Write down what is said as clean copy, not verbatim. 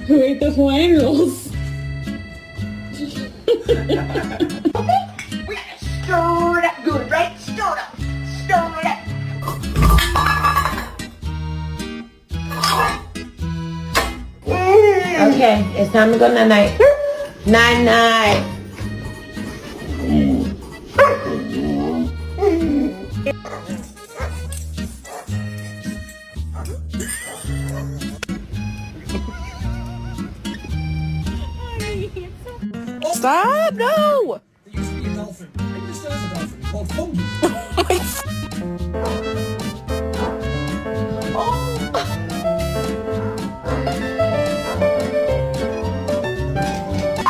Juguetes buenos. Stir it up good, right? Stir it up. Stir it up. Okay, it's time to go night-night. Night-night. Stop! No! There used to be a dolphin. Maybe this is a dolphin called Fungi.